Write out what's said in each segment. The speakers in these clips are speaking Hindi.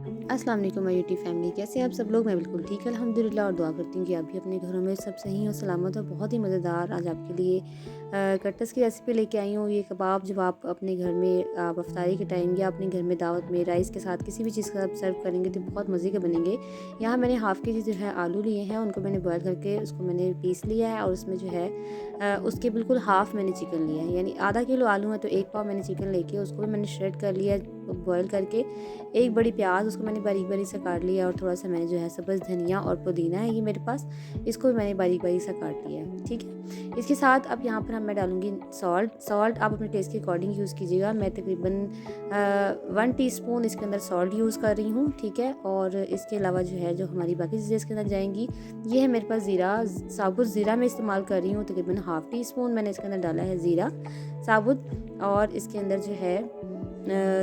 अस्सलाम वालेकुम माय यूट्यूब फैमिली, कैसे हैं आप सब लोग। मैं बिल्कुल ठीक अल्हम्दुलिल्लाह और दुआ करती हूँ कि आप भी अपने घरों में सब सही और सलामत हो। बहुत ही मज़ेदार आज आपके लिए कटस की रेसिपी लेके आई हूँ। ये कबाब जब आप अपने घर में आप अफ्तारी के टाइम या अपने घर में दावत में राइस के साथ किसी भी चीज़ के साथ सर्व करेंगे तो बहुत मज़े के बनेंगे। यहाँ मैंने हाफ़ के जी जो है आलू लिए हैं, उनको मैंने बॉयल करके उसको मैंने पीस लिया है और उसमें जो है उसके बिल्कुल हाफ़ मैंने चिकन लिया है, यानी आधा किलो आलू है तो 1 पाव मैंने चिकन लेके उसको भी मैंने श्रेड कर लिया बॉयल करके। एक बड़ी प्याज उसको मैंने बारीक-बारीक सा काट लिया और थोड़ा-सा मैंने जो है सब्ज़ धनिया और पुदीना है ये मेरे पास, इसको भी मैंने बारीक-बारीक सा काट लिया है, ठीक है। इसके साथ अब यहाँ पर मैं डालूँगी सॉल्ट आप अपने टेस्ट के अकॉर्डिंग यूज़ कीजिएगा। मैं तकरीबन 1 टीस्पून इसके अंदर सॉल्ट यूज़ कर रही हूँ, ठीक है। और इसके अलावा जो है जो हमारी बाकी चीज़ें इसके अंदर जाएँगी, ये है मेरे पास ज़ीरा, साबुत ज़ीरा मैं इस्तेमाल कर रही हूँ। तकरीबन हाफ़ टी स्पून मैंने इसके अंदर डाला है ज़ीरा साबुत। और इसके अंदर जो है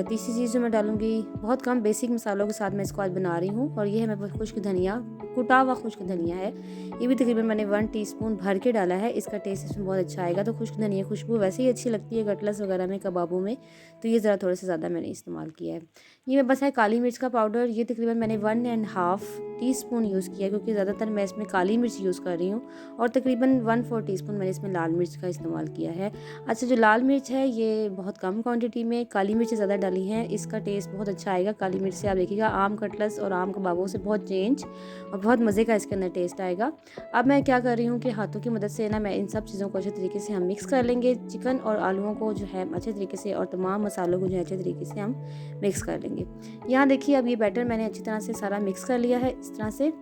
तीसरी चीज़ जो मैं डालूँगी, बहुत कम बेसिक मसालों के साथ मैं इसको आज बना रही हूँ, और ये है मेरे पास खुश्क धनिया, कुटा हुआ खुश्क धनिया है। ये भी तकरीबन मैंने 1 टीस्पून भर के डाला है, इसका टेस्ट इसमें बहुत अच्छा आएगा। तो खुश्क धनिया खुशबू वैसे ही अच्छी लगती है कटलेट्स वगैरह में, कबाबों में, तो ये ज़रा थोड़ा सा ज़्यादा मैंने इस्तेमाल किया है। ये मेरे पास है काली मिर्च का पाउडर, ये तकरीबन मैंने 1 एंड हाफ़ टीस्पून यूज़ किया है क्योंकि ज़्यादातर मैं इसमें काली मिर्च यूज़ कर रही हूँ। और तकरीबन 1/4 टीस्पून मैंने इसमें लाल मिर्च का इस्तेमाल किया है। अच्छा, जो लाल मिर्च है ये बहुत कम क्वांटिटी में, काली मिर्च ज़्यादा डाली हैं, इसका टेस्ट बहुत अच्छा आएगा। काली मिर्च से आप देखिएगा आम कटलेट्स और आम कबाबों से बहुत चेंज और बहुत मज़े का इसके अंदर टेस्ट आएगा। अब मैं क्या कर रही हूँ कि हाथों की मदद से ना मैं इन सब चीज़ों को अच्छे तरीके से हम मिक्स कर लेंगे। चिकन और आलूओं को जो है अच्छे तरीके से और तमाम मसालों को जो है अच्छे तरीके से हम मिक्स कर लेंगे। यहाँ देखिए अब ये बैटर मैंने अच्छी तरह से सारा मिक्स कर लिया है इस तरह से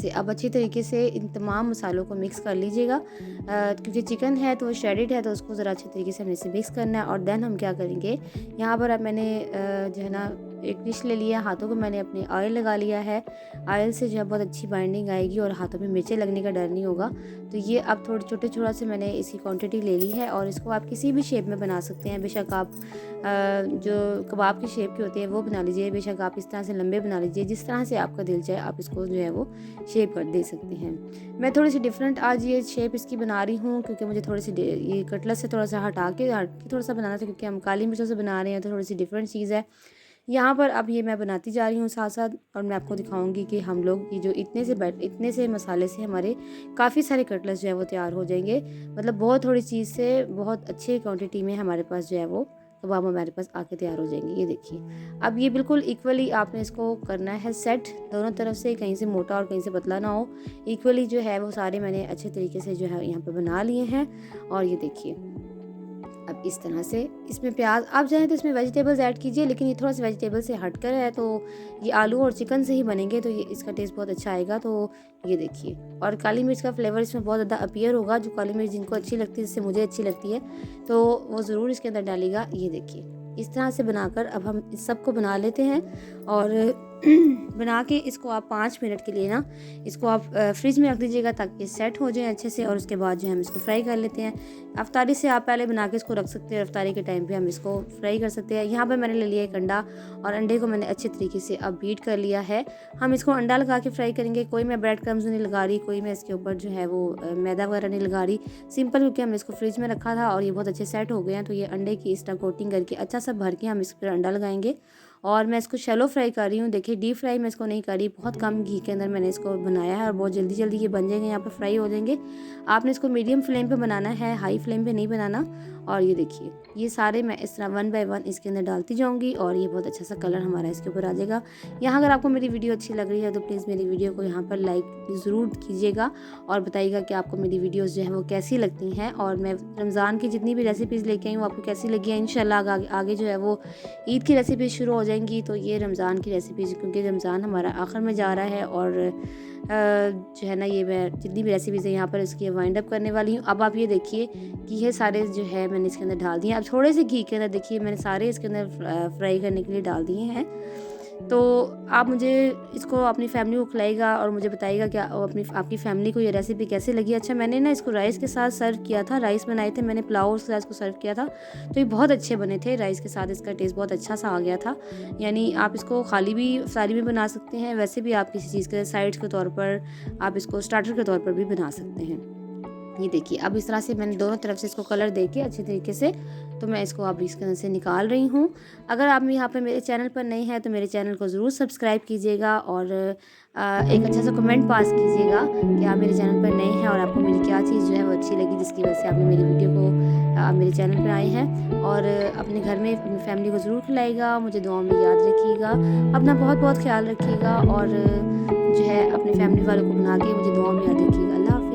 अब अच्छी तरीके से इन तमाम मसालों को मिक्स कर लीजिएगा। क्योंकि चिकन है तो श्रेडेड है तो उसको ज़रा अच्छे तरीके से हमें इसे मिक्स करना है। और देन हम क्या करेंगे, यहाँ पर अब मैंने जो है ना एक डिश ले लिया, हाथों को मैंने अपने ऑयल लगा लिया है। ऑयल से जो है बहुत अच्छी बाइंडिंग आएगी और हाथों में मिर्चें लगने का डर नहीं होगा। तो ये अब छोटा से मैंने इसकी क्वांटिटी ले ली है और इसको आप किसी भी शेप में बना सकते हैं। बेशक आप जो कबाब की शेप की होती है वो बना लीजिए, बेशक आप इस तरह से लंबे बना लीजिए, जिस तरह से आपका दिल चाहे आप इसको जो है वो शेप कर दे सकते हैं। मैं थोड़ी सी डिफरेंट आज ये शेप इसकी बना रही हूँ क्योंकि मुझे थोड़ी सी ये कटलेट से थोड़ा सा हट के थोड़ा सा बनाना था, क्योंकि हम काली मिर्चों से बना रहे हैं तो थोड़ी सी डिफरेंट चीज़ है यहाँ पर। अब ये मैं बनाती जा रही हूँ साथ साथ, और मैं आपको दिखाऊंगी कि हम लोग ये जो इतने से मसाले से हमारे काफ़ी सारे कटलेट्स जो है वो तैयार हो जाएंगे। मतलब बहुत थोड़ी चीज़ से बहुत अच्छे क्वांटिटी में हमारे पास जो है वो कबाब हमारे पास आके तैयार हो जाएंगे। ये देखिए अब ये बिल्कुल इक्वली आपने इसको करना है सेट, दोनों तरफ से, कहीं से मोटा और कहीं से पतला ना हो, इक्वली जो है वो सारे मैंने अच्छे तरीके से जो है यहाँ पे बना लिए हैं। और ये देखिए अब इस तरह से इसमें प्याज आप चाहें तो इसमें वेजिटेबल्स ऐड कीजिए, लेकिन ये थोड़ा सा वेजिटेबल से हट कर है तो ये आलू और चिकन से ही बनेंगे तो ये इसका टेस्ट बहुत अच्छा आएगा। तो ये देखिए, और काली मिर्च का फ्लेवर इसमें बहुत ज़्यादा अपीयर होगा। जो काली मिर्च जिनको अच्छी लगती है, जैसे मुझे अच्छी लगती है, तो वो ज़रूर इसके अंदर डालेगा। ये देखिए इस तरह से बनाकर अब हम इस सबको बना लेते हैं और बना के इसको आप 5 मिनट के लिए ना इसको आप फ्रिज में रख दीजिएगा ताकि सेट हो जाए अच्छे से। और उसके बाद जो है हम इसको फ्राई कर लेते हैं। अफ्तारी से आप पहले बना के इसको रख सकते हैं, अफ्तारी के टाइम पे हम इसको फ्राई कर सकते हैं। यहाँ पे मैंने ले लिया एक अंडा और अंडे को मैंने अच्छे तरीके से अब बीट कर लिया है। हम इसको अंडा लगा के फ्राई करेंगे, कोई मैं ब्रेड क्रम्स नहीं लगा रही, कोई मैं इसके ऊपर जो है वो मैदा वगैरह नहीं लगा रही, सिंपल, क्योंकि हमने इसको फ्रिज में रखा था और ये बहुत अच्छे सेट हो गए हैं। तो ये अंडे की इस तरह कोटिंग करके अच्छा सा भर के हम इस पर अंडा लगाएंगे और मैं इसको शैलो फ्राई कर रही हूँ। देखिए डीप फ्राई मैं इसको नहीं कर रही, बहुत कम घी के अंदर मैंने इसको बनाया है और बहुत जल्दी जल्दी ये बन जाएंगे, यहाँ पे फ्राई हो जाएंगे। आपने इसको मीडियम फ्लेम पे बनाना है, हाई फ्लेम पे नहीं बनाना। और ये देखिए ये सारे मैं इस तरह 1 बाय 1 इसके अंदर डालती जाऊँगी और ये बहुत अच्छा सा कलर हमारा इसके ऊपर आ जाएगा। यहाँ अगर आपको मेरी वीडियो अच्छी लग रही है तो प्लीज़ मेरी वीडियो को यहाँ पर लाइक ज़रूर कीजिएगा और बताइएगा कि आपको मेरी वीडियोज़ जो है वो कैसी लगती हैं। और मैं रमज़ान की जितनी भी रेसिपीज़ लेके आई हूँ आपको कैसी लगी है। इंशाल्लाह आगे जो है वो ईद की रेसिपीज़ शुरू हो जाएंगी, तो ये रमज़ान की रेसिपीज़, क्योंकि रमज़ान हमारा आखिर में जा रहा है और जो है ना ये मैं जितनी भी रेसिपीज़ है यहाँ पर इसकी वाइंड अप करने वाली हूँ। अब आप ये देखिए कि ये सारे जो है मैंने इसके अंदर डाल दिए। अब थोड़े से घी के अंदर देखिए मैंने सारे इसके अंदर फ्राई करने के लिए डाल दिए हैं। तो आप मुझे इसको अपनी फैमिली को खिलाइएगा और मुझे बताइएगा कि आपकी फैमिली को ये रेसिपी कैसी लगी। अच्छा, मैंने ना इसको राइस के साथ सर्व किया था, राइस बनाए थे मैंने, पुलाव उसके साथ इसको सर्व किया था, तो ये बहुत अच्छे बने थे। राइस के साथ इसका टेस्ट बहुत अच्छा सा आ गया था। यानी आप इसको खाली भी सारी भी बना सकते हैं, वैसे भी आप किसी चीज़ के साइड्स के तौर पर, आप इसको स्टार्टर के तौर पर भी बना सकते हैं। ये देखिए अब इस तरह से मैंने दोनों तरफ से इसको कलर दे के अच्छे तरीके से तो मैं इसको अब इसके अंदर से निकाल रही हूँ। अगर आप यहाँ पे मेरे चैनल पर नए हैं तो मेरे चैनल को ज़रूर सब्सक्राइब कीजिएगा और एक अच्छा सा कमेंट पास कीजिएगा कि आप मेरे चैनल पर नए हैं और आपको मेरी क्या चीज़ जो है वो अच्छी लगी जिसकी वजह से आपने मेरी वीडियो को आप मेरे चैनल पर आए हैं। और अपने घर में अपनी फैमिली को ज़रूर खिलाइएगा, मुझे दुआओं में याद रखिएगा, अपना बहुत बहुत ख्याल रखिएगा और जो है अपनी फैमिली वालों को बना के मुझे दुआओं में याद रखिएगा। अल्लाह हाफ़िज़।